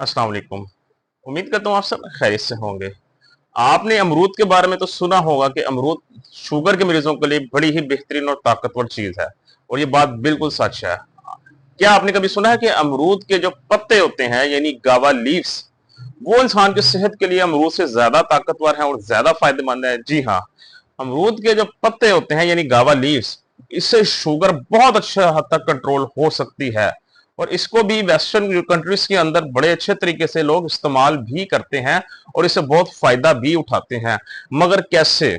अस्सलाम वालेकुम। उम्मीद करता हूँ आप सब खैरियत से होंगे। आपने अमरूद के बारे में तो सुना होगा कि अमरूद शुगर के मरीजों के लिए बड़ी ही बेहतरीन और ताकतवर चीज है, और ये बात बिल्कुल सच है। क्या आपने कभी सुना है कि अमरूद के जो पत्ते होते हैं यानी गावा लीव्स, वो इंसान की सेहत के लिए अमरूद से ज्यादा ताकतवर है और ज्यादा फायदेमंद है? जी हाँ, अमरूद के जो पत्ते होते हैं यानी गावा लीव्स, इससे शुगर बहुत अच्छा हद तक कंट्रोल हो सकती है। और इसको भी वेस्टर्न कंट्रीज के अंदर बड़े अच्छे तरीके से लोग इस्तेमाल भी करते हैं और इससे बहुत फायदा भी उठाते हैं। मगर कैसे,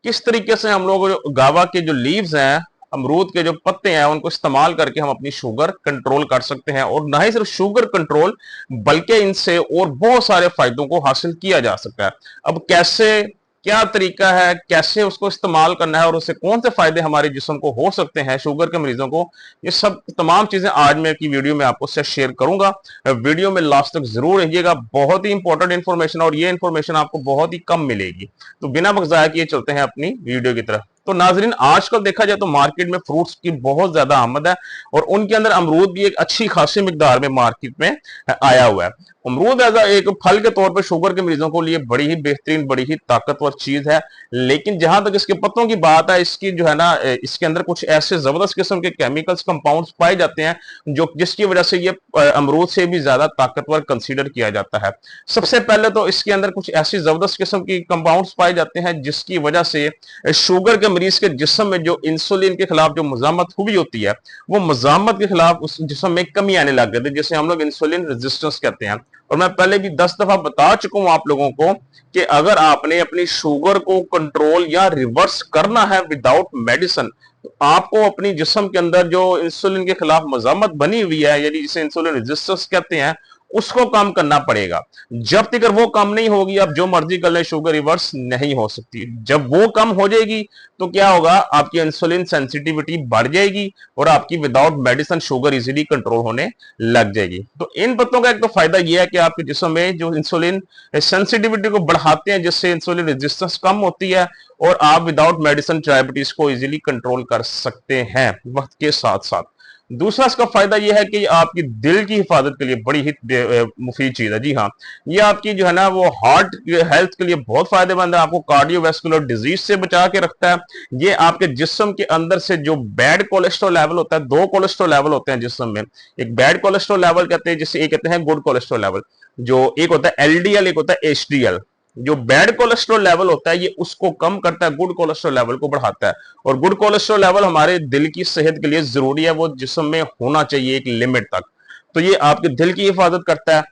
किस तरीके से हम लोग गावा के जो लीव्स हैं, अमरूद के जो पत्ते हैं, उनको इस्तेमाल करके हम अपनी शुगर कंट्रोल कर सकते हैं? और ना ही सिर्फ शुगर कंट्रोल, बल्कि इनसे और बहुत सारे फायदों को हासिल किया जा सकता है। अब कैसे, क्या तरीका है, कैसे उसको इस्तेमाल करना है और उससे कौन से फायदे हमारे जिस्म को हो सकते हैं शुगर के मरीजों को, ये सब तमाम चीजें आज मैं की वीडियो में आपको शेयर करूंगा। वीडियो में लास्ट तक जरूर रहिएगा, बहुत ही इंपॉर्टेंट इन्फॉर्मेशन और ये इन्फॉर्मेशन आपको बहुत ही कम मिलेगी। तो बिना वक्त जाया किए चलते हैं अपनी वीडियो की तरफ। तो नाजरीन, आजकल देखा जाए तो मार्केट में फ्रूट्स की बहुत ज्यादा आमद है और उनके अंदर अमरूद भी एक अच्छी खासी मिकदार में मार्केट में आया हुआ है। अमरूद एज एक फल के तौर पर शुगर के मरीजों को लिए बड़ी ही बेहतरीन, बड़ी ही ताकतवर चीज है। लेकिन जहां तक इसके पत्तों की बात है, इसकी जो है ना, इसके अंदर कुछ ऐसे जबरदस्त किस्म के केमिकल्स, कंपाउंड्स पाए जाते हैं जो जिसकी वजह से ये अमरूद से भी ज्यादा ताकतवर कंसीडर किया जाता है। सबसे पहले तो इसके अंदर कुछ ऐसी जबरदस्त किस्म की कंपाउंड्स पाए जाते हैं जिसकी वजह से शुगर के मरीज के जिस्म में जो इंसुलिन के खिलाफ जो मजामत हुई होती है, वो मजामत के खिलाफ उस जिस्म में कमी आने लग गई थी, जिसे हम लोग इंसुलिन रेजिस्टेंस कहते हैं। और मैं पहले भी 10 दफा बता चुका हूं आप लोगों को कि अगर आपने अपनी शुगर को कंट्रोल या रिवर्स करना है विदाउट मेडिसिन, तो आपको अपनी जिस्म के अंदर जो इंसुलिन के खिलाफ मजामत बनी हुई है, यानी जिसे इंसुलिन रेजिस्टेंस कहते हैं, उसको कम करना पड़ेगा। जब तक वो कम नहीं होगी, आप जो मर्जी कर ले, शुगर रिवर्स नहीं हो सकती। जब वो कम हो जाएगी तो क्या होगा, आपकी इंसुलिन सेंसिटिविटी बढ़ जाएगी और आपकी without medicine sugar easily control होने लग जाएगी। तो इन पत्तों का एक तो फायदा यह है कि आपके जिस्म में जो इंसुलिन सेंसिटिविटी को बढ़ाते हैं, जिससे इंसुलिन रेजिस्टेंस कम होती है और आप विदाउट मेडिसिन डायबिटीज को इजीली कंट्रोल कर सकते हैं वक्त के साथ साथ। दूसरा इसका फायदा यह है कि आपकी दिल की हिफाजत के लिए बड़ी ही मुफीद चीज है। जी हाँ, ये आपकी जो है ना, वो हार्ट हेल्थ के लिए बहुत फायदेमंद है, आपको कार्डियोवैस्कुलर डिजीज से बचा के रखता है। ये आपके जिस्म के अंदर से जो बैड कोलेस्ट्रॉल लेवल होता है, दो कोलेस्ट्रॉल लेवल होते हैं जिस्म में, एक बैड कोलेस्ट्रॉल लेवल कहते हैं जिसे एक कहते हैं गुड कोलेस्ट्रॉल लेवल। जो एक होता है एलडीएल, एक होता है एचडीएल। जो बैड कोलेस्ट्रॉल लेवल होता है ये उसको कम करता है, गुड कोलेस्ट्रॉल लेवल को बढ़ाता है। और गुड कोलेस्ट्रॉल लेवल हमारे दिल की सेहत के लिए जरूरी है, वो जिस्म में होना चाहिए एक लिमिट तक। तो ये आपके दिल की हिफाजत करता है।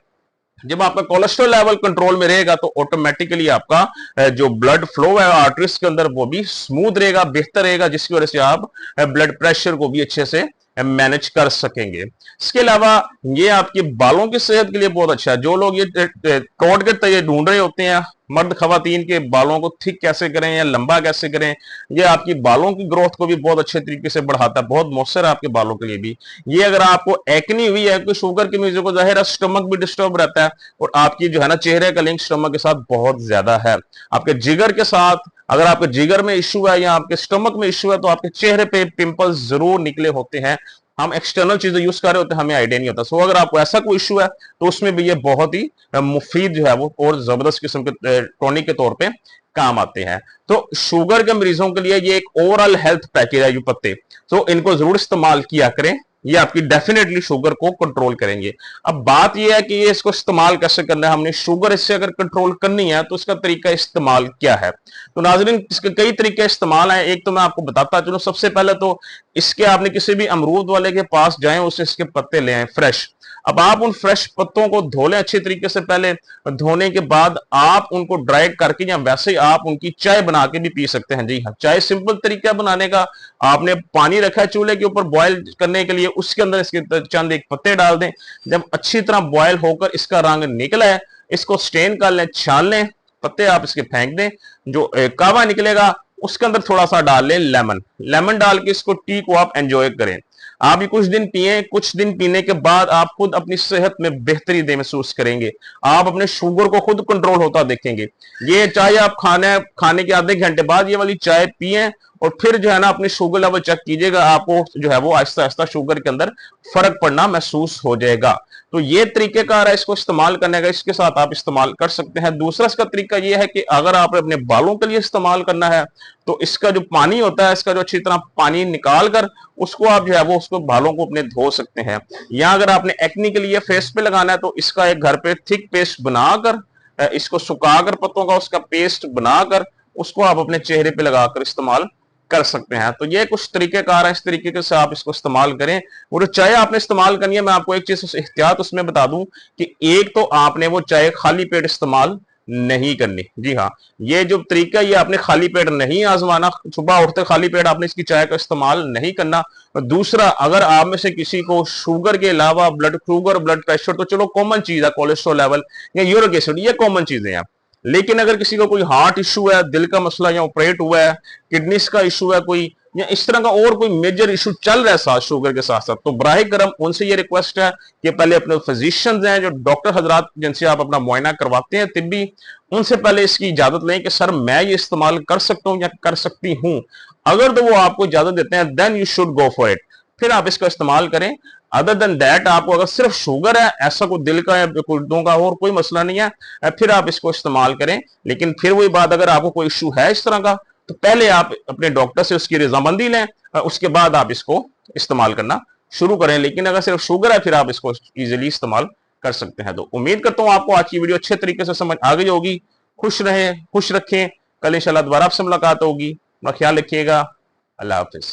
जब आपका कोलेस्ट्रॉल लेवल कंट्रोल में रहेगा तो ऑटोमेटिकली आपका जो ब्लड फ्लो है आर्टरीज के अंदर, वो भी स्मूथ रहेगा, बेहतर रहेगा, जिसकी वजह से आप ब्लड प्रेशर को भी अच्छे से मैनेज कर सकेंगे। इसके अलावा ये आपके बालों की सेहत के लिए बहुत अच्छा है। जो लोग ये टोट के ये ढूंढ रहे होते हैं मर्द खवातीन के बालों को थिक कैसे करें या लंबा कैसे करें, ये आपकी बालों की ग्रोथ को भी बहुत अच्छे तरीके से बढ़ाता है, बहुत मौसर है आपके बालों के लिए भी। ये अगर आपको एक्नी हुई है, कि शुगर की मरीजों को जाहिर है स्टमक भी डिस्टर्ब रहता है और आपकी जो है ना चेहरे का लिंक स्टमक के साथ बहुत ज्यादा है, आपके जिगर के साथ। अगर आपके जिगर में इश्यू है या आपके स्टमक में इश्यू है तो आपके चेहरे पे पिंपल्स जरूर निकले होते हैं। हम एक्सटर्नल चीजें यूज कर रहे होते हैं, हमें आइडिया नहीं होता। सो अगर आपको ऐसा कोई इश्यू है तो उसमें भी ये बहुत ही मुफीद जो है वो और जबरदस्त किस्म के टॉनिक के तौर पे काम आते हैं। तो शुगर के मरीजों के लिए ये एक ओवरऑल हेल्थ पैकेज है ये पत्ते, तो इनको जरूर इस्तेमाल किया करें, ये आपकी डेफिनेटली शुगर को कंट्रोल करेंगे। अब बात यह है कि ये इसको इस्तेमाल कैसे करना है, हमने शुगर इससे अगर कंट्रोल करनी है तो इसका तरीका इस्तेमाल क्या है। तो नाज़रीन, इसके कई तरीके इस्तेमाल हैं, एक तो मैं आपको बताता चलूं। सबसे पहले तो इसके आपने किसी भी अमरूद वाले के पास जाएं, उससे इसके पत्ते ले आए फ्रेश। अब आप उन फ्रेश पत्तों को धो लें अच्छी तरीके से। पहले धोने के बाद आप उनको ड्राई करके या वैसे ही आप उनकी चाय बना के भी पी सकते हैं। जी हाँ, चाय सिंपल तरीका बनाने का, आपने पानी रखा है चूल्हे के ऊपर बॉयल करने के लिए, उसके अंदर इसके चंद एक पत्ते डाल दें। जब अच्छी तरह बॉयल होकर इसका रंग निकला है, इसको स्टेन कर लें, छान लें, पत्ते आप इसके फेंक दें। जो कावा निकलेगा उसके अंदर थोड़ा सा डाल लें लेमन, लेमन डाल के इसको टी को आप एंजॉय करें। आप ये कुछ दिन पिए, कुछ दिन पीने के बाद आप खुद अपनी सेहत में बेहतरी दे महसूस करेंगे, आप अपने शुगर को खुद कंट्रोल होता देखेंगे। ये चाय आप खाने के आधे घंटे बाद ये वाली चाय पिए और फिर जो है ना अपनी शुगर लेवल चेक कीजिएगा, आपको जो है वो आहिस्ता आहिस्ता शुगर के अंदर फर्क पड़ना महसूस हो जाएगा। तो ये तरीकेकार है इसको इस्तेमाल करने का, इसके साथ आप इस्तेमाल कर सकते हैं। दूसरा इसका तरीका ये है कि अगर आप अपने बालों के लिए इस्तेमाल करना है तो इसका जो पानी होता है, इसका जो अच्छी तरह पानी निकाल कर उसको आप जो है वो उसको बालों को अपने धो सकते हैं। या अगर आपने एक्नी के लिए फेस पे लगाना है तो इसका एक घर पे थिक पेस्ट बनाकर, इसको सुखाकर पत्तों का उसका पेस्ट बनाकर उसको आप अपने चेहरे पे लगाकर इस्तेमाल कर सकते हैं। तो ये कुछ तरीकेकार है, इस तरीके से आप इसको इस्तेमाल करें। और चाय आपने इस्तेमाल करनी है, मैं आपको एक चीज एहतियात उसमें बता दूं कि एक तो आपने वो चाय खाली पेट इस्तेमाल नहीं करनी। जी हाँ, ये जो तरीका ये आपने खाली पेट नहीं आजमाना, सुबह उठते खाली पेट आपने इसकी चाय का इस्तेमाल नहीं करना। और दूसरा, अगर आप में से किसी को शुगर के अलावा ब्लड शुगर, ब्लड प्रेशर तो चलो कॉमन चीज है, कोलेस्ट्रॉल लेवल या यूरिक एसिड, ये कॉमन चीजें हैं। लेकिन अगर किसी को कोई हार्ट इशू है, दिल का मसला या ऑपरेट हुआ है, किडनीज का इशू है कोई, या इस तरह का और कोई मेजर इशू चल रहा है साथ शुगर के साथ साथ, तो बराह करम उनसे ये रिक्वेस्ट है कि पहले अपने फिजिशियंस हैं जो डॉक्टर हजरात जिनसे आप अपना मुआयना करवाते हैं तिब्बी, उनसे पहले इसकी इजाजत लें कि सर मैं ये इस्तेमाल कर सकता हूं या कर सकती हूं। अगर तो वो आपको इजाजत देते हैं then you should go for it, फिर आप इसका इस्तेमाल करें। अदर देन दैट, आपको अगर सिर्फ शुगर है, ऐसा कोई दिल का या गुर्दों का और कोई मसला नहीं है, फिर आप इसको इस्तेमाल करें। लेकिन फिर वही बात, अगर आपको कोई इशू है इस तरह का तो पहले आप अपने डॉक्टर से उसकी रजामंदी लें, उसके बाद आप इसको इस्तेमाल करना शुरू करें। लेकिन अगर सिर्फ शुगर है फिर आप इसको इजीली इस्तेमाल कर सकते हैं। तो उम्मीद करता हूं आपको आज की वीडियो अच्छे तरीके से समझ आ गई होगी। खुश रहें, खुश रखें। कल इंशाल्लाह दोबारा आपसे मुलाकात होगी। अपना ख्याल रखिएगा। अल्लाह हाफिज।